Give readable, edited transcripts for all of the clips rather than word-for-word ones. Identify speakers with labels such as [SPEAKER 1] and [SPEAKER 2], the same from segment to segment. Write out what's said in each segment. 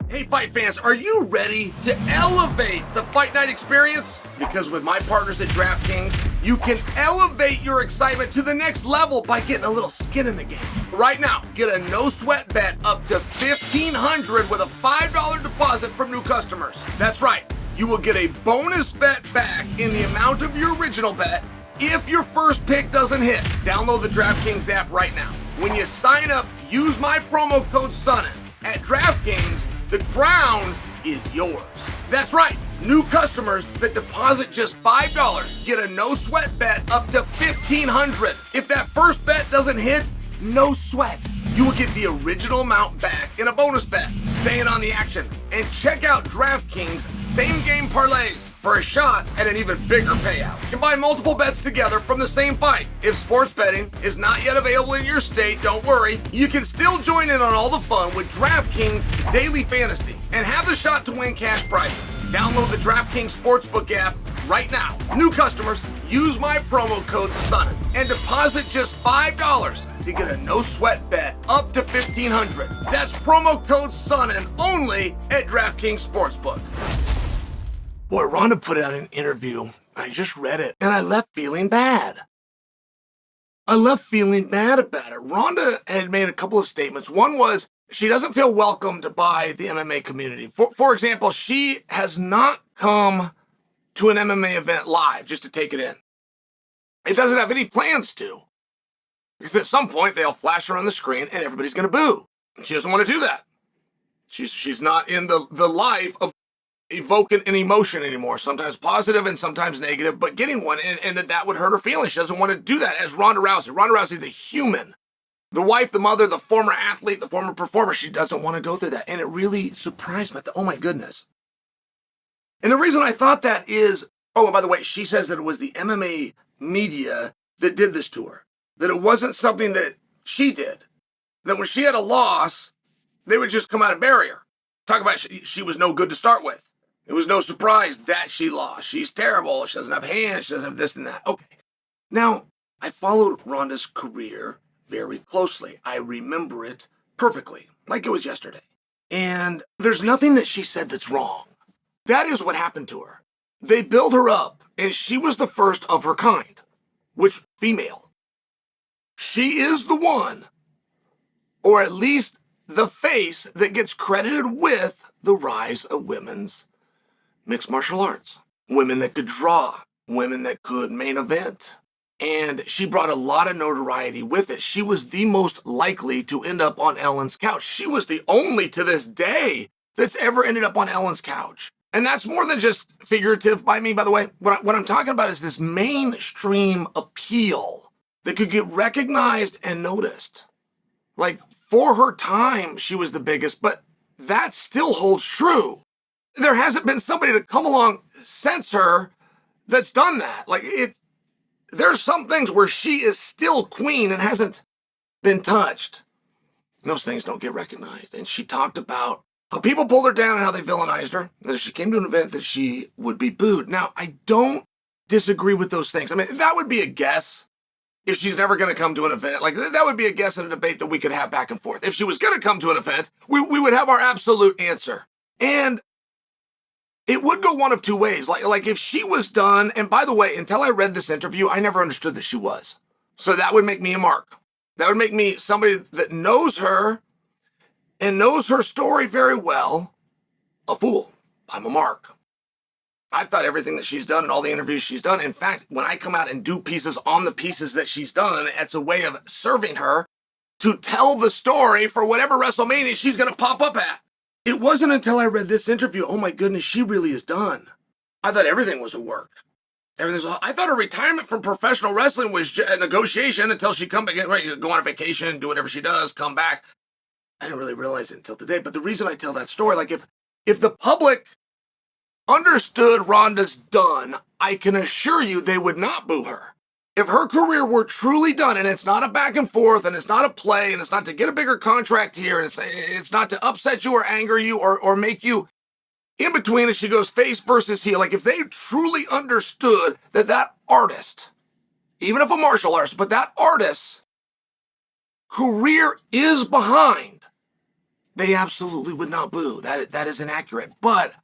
[SPEAKER 1] Hey fight fans, are you ready to elevate the fight night experience? Because with my partners at DraftKings, you can elevate your excitement to the next level by getting a little skin in the game. Right now, get a no sweat bet up to $1,500 with a $5 deposit from new customers. That's right, you will get a bonus bet back in the amount of your original bet if your first pick doesn't hit. Download the DraftKings app right now. When you sign up, use my promo code Sonnen. At DraftKings, the crown is yours. That's right. New customers that deposit just $5 get a no sweat bet up to $1,500. If that first bet doesn't hit, no sweat. You will get the original amount back in a bonus bet. Stay in on the action and check out DraftKings same game parlays for a shot at an even bigger payout. Combine multiple bets together from the same fight. If sports betting is not yet available in your state, don't worry. You can still join in on all the fun with DraftKings Daily Fantasy and have the shot to win cash prizes. Download the DraftKings Sportsbook app right now. New customers, use my promo code SONNEN and deposit just $5 to get a no sweat bet up to $1,500. That's promo code SONNEN only at DraftKings Sportsbook. Boy, Ronda put out an interview. I just read it, and I left feeling bad. I left feeling bad about it. Ronda had made a couple of statements. One was she doesn't feel welcomed by the MMA community. For example, she has not come to an MMA event live just to take it in. It doesn't have any plans to. Because at some point, they'll flash her on the screen, and everybody's going to boo. She doesn't want to do that. She's not in the life of evoking an emotion anymore, sometimes positive and sometimes negative, but getting one, and that would hurt her feelings. She doesn't want to do that as Ronda Rousey. Ronda Rousey, the human, the wife, the mother, the former athlete, the former performer, she doesn't want to go through that. And it really surprised me. Oh my goodness. And the reason I thought that is, and by the way, she says that it was the MMA media that did this to her, that it wasn't something that she did, that when she had a loss, they would just come out and bury her. Talk about she was no good to start with. It was no surprise that she lost. She's terrible. She doesn't have hands. She doesn't have this and that. Okay. Now, I followed Ronda's career very closely. I remember it perfectly, like it was yesterday. And there's nothing that she said that's wrong. That is what happened to her. They built her up, and she was the first of her kind, which female. She is the one, or at least the face that gets credited with the rise of women's mixed martial arts. Women that could draw, women that could main event. And she brought a lot of notoriety with it. She was the most likely to end up on Ellen's couch. She was the only to this day that's ever ended up on Ellen's couch. And that's more than just figurative by me, by the way. What I'm talking about is this mainstream appeal that could get recognized and noticed. Like, for her time, she was the biggest, but that still holds true. There hasn't been somebody to come along since her that's done that. Like, there's some things where she is still queen and hasn't been touched. And those things don't get recognized. And she talked about how people pulled her down and how they villainized her. That if she came to an event that she would be booed. Now, I don't disagree with those things. I mean, that would be a guess. If she's never going to come to an event, like that would be a guess in a debate that we could have back and forth. If she was going to come to an event, we would have our absolute answer. And it would go one of two ways. Like if she was done, and by the way, until I read this interview, I never understood that she was. So that would make me a mark. That would make me somebody that knows her and knows her story very well, a fool. I'm a mark. I've thought everything that she's done and all the interviews she's done. In fact, when I come out and do pieces on the pieces that she's done, it's a way of serving her to tell the story for whatever WrestleMania she's going to pop up at. It wasn't until I read this interview, oh my goodness, she really is done. I thought everything was a work. I thought her retirement from professional wrestling was a negotiation until she come back, right, go on a vacation, do whatever she does, come back. I didn't really realize it until today. But the reason I tell that story, like if the public understood Ronda's done, I can assure you they would not boo her. If her career were truly done, and it's not a back and forth, and it's not a play, and it's not to get a bigger contract here, and it's not to upset you or anger you or make you in between as she goes face versus heel, like if they truly understood that artist, even if a martial artist, but that artist's career is behind they absolutely would not boo. That is inaccurate. But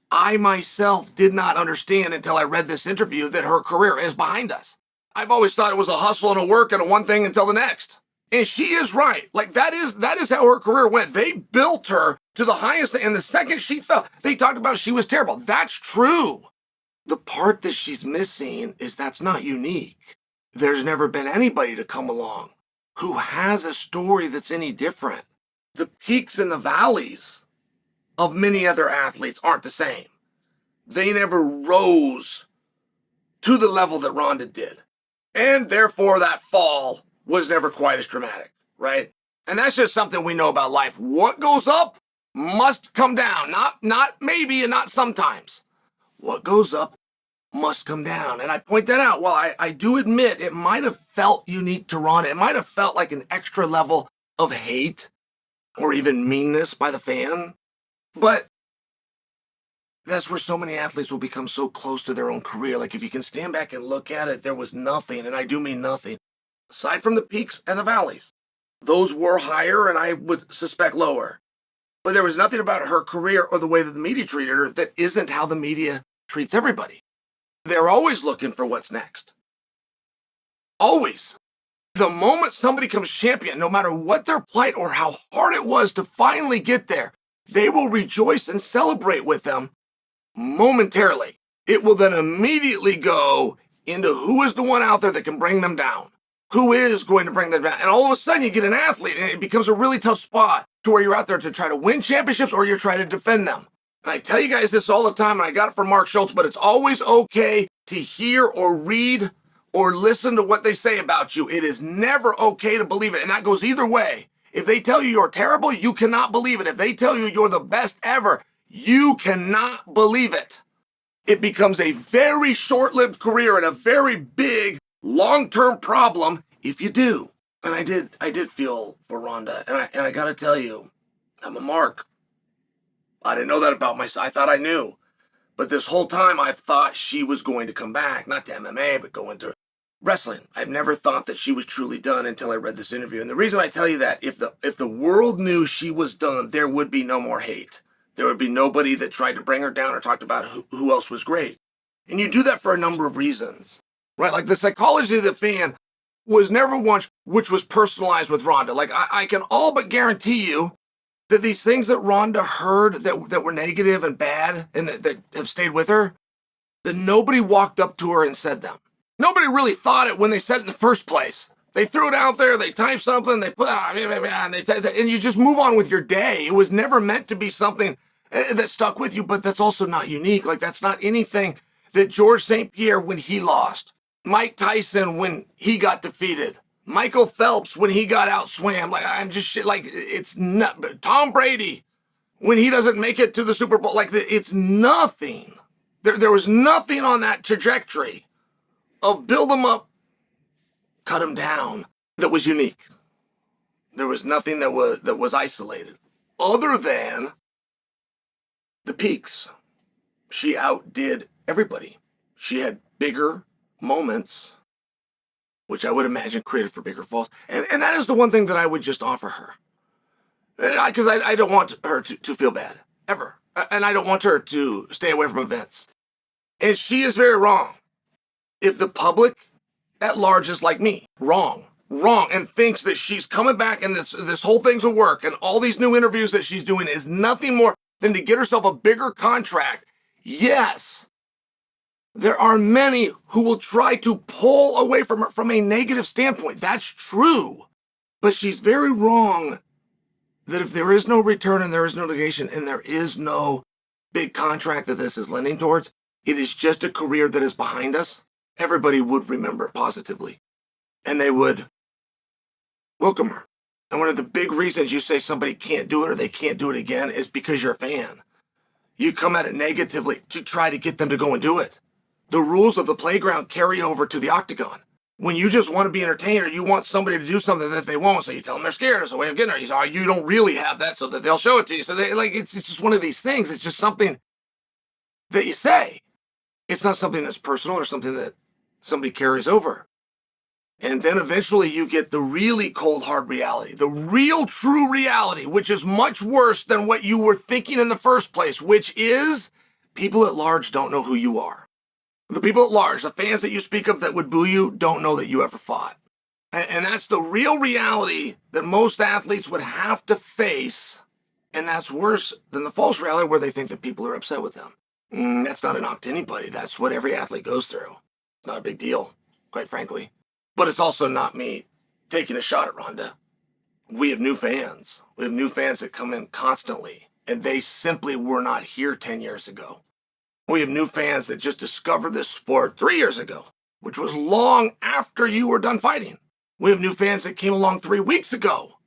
[SPEAKER 1] I myself did not understand until I read this interview that her career is behind us. I've always thought it was a hustle and a work and a one thing until the next. And she is right. Like that is how her career went. They built her to the highest, and the second she fell, they talked about she was terrible. That's true. The part that she's missing is that's not unique. There's never been anybody to come along who has a story that's any different. The peaks and the valleys of many other athletes aren't the same. They never rose to the level that Ronda did. And therefore that fall was never quite as dramatic, right? And that's just something we know about life. What goes up must come down. Not maybe and not sometimes. What goes up must come down. And I point that out. Well, I do admit it might have felt unique to Ronda. It might have felt like an extra level of hate or even meanness by the fan. But that's where so many athletes will become so close to their own career. Like if you can stand back and look at it, there was nothing, and I do mean nothing, aside from the peaks and the valleys. Those were higher and I would suspect lower. But there was nothing about her career or the way that the media treated her that isn't how the media treats everybody. They're always looking for what's next. Always. The moment somebody comes champion, no matter what their plight or how hard it was to finally get there, they will rejoice and celebrate with them momentarily. It will then immediately go into who is the one out there that can bring them down. Who is going to bring them down? And all of a sudden you get an athlete and it becomes a really tough spot to where you're out there to try to win championships or you're trying to defend them. And I tell you guys this all the time, and I got it from Mark Schultz, but it's always okay to hear or read or listen to what they say about you. It is never okay to believe it, and that goes either way. If they tell you you're terrible, you cannot believe it. If they tell you you're the best ever, you cannot believe it. It becomes a very short-lived career and a very big long-term problem if you do. And I did feel for Ronda, and I gotta tell you, I'm a mark. I didn't know that about myself. I thought I knew. But this whole time I've thought she was going to come back, not to MMA, but go into wrestling. I've never thought that she was truly done until I read this interview. And the reason I tell you that, if the world knew she was done, there would be no more hate. There would be nobody that tried to bring her down or talked about who else was great. And you do that for a number of reasons, right? Like the psychology of the fan was never one which was personalized with Ronda. Like I can all but guarantee you that these things that Ronda heard that were negative and bad and that have stayed with her, that nobody walked up to her and said them. Nobody really thought it when they said it in the first place. They threw it out there, they typed something, they put and you just move on with your day. It was never meant to be something that stuck with you, but that's also not unique. Like that's not anything that George St. Pierre when he lost, Mike Tyson when he got defeated, Michael Phelps when he got outswam. Like I'm just shit. Like it's not Tom Brady when he doesn't make it to the Super Bowl. Like it's nothing. There was nothing on that trajectory of build them up, cut them down that was unique. There was nothing that was isolated other than the peaks. She outdid everybody. She had bigger moments, which I would imagine created for bigger falls. And that is the one thing that I would just offer her. Because I don't want her to feel bad, ever. And I don't want her to stay away from events. And she is very wrong. If the public at large is like me, wrong, and thinks that she's coming back and this whole thing's a work and all these new interviews that she's doing is nothing more than to get herself a bigger contract, yes, there are many who will try to pull away from her from a negative standpoint. That's true. But she's very wrong that if there is no return and there is no negation and there is no big contract that this is lending towards, it is just a career that is behind us, everybody would remember it positively. And they would welcome her. And one of the big reasons you say somebody can't do it or they can't do it again is because you're a fan. You come at it negatively to try to get them to go and do it. The rules of the playground carry over to the octagon. When you just want to be entertained or you want somebody to do something that they won't, so you tell them they're scared, it's a way of getting her. You say, oh, you don't really have that, so that they'll show it to you. So it's just one of these things. It's just something that you say. It's not something that's personal or something that somebody carries over. And then eventually you get the really cold, hard reality, the real, true reality, which is much worse than what you were thinking in the first place, which is people at large don't know who you are. The people at large, the fans that you speak of that would boo you, don't know that you ever fought. And that's the real reality that most athletes would have to face. And that's worse than the false reality where they think that people are upset with them. That's not a knock to anybody. That's what every athlete goes through. It's not a big deal, quite frankly. But it's also not me taking a shot at Ronda. We have new fans. We have new fans that come in constantly, and they simply were not here 10 years ago. We have new fans that just discovered this sport 3 years ago, which was long after you were done fighting. We have new fans that came along 3 weeks ago,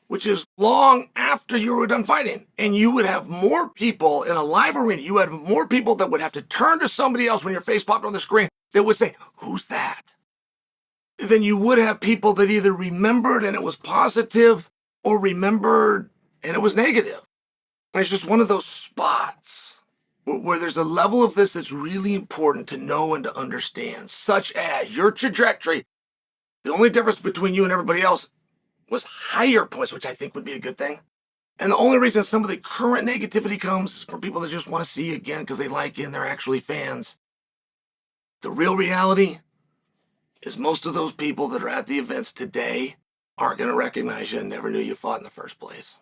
[SPEAKER 1] which is long after you were done fighting. And you would have more people in a live arena. You had more people that would have to turn to somebody else when your face popped on the screen that would say, "Who's that?" Then you would have people that either remembered and it was positive or remembered and it was negative. And it's just one of those spots where there's a level of this that's really important to know and to understand, such as your trajectory. The only difference between you and everybody else was higher points, which I think would be a good thing. And the only reason some of the current negativity comes is from people that just want to see you again because they like you and they're actually fans. The real reality is most of those people that are at the events today aren't going to recognize you and never knew you fought in the first place.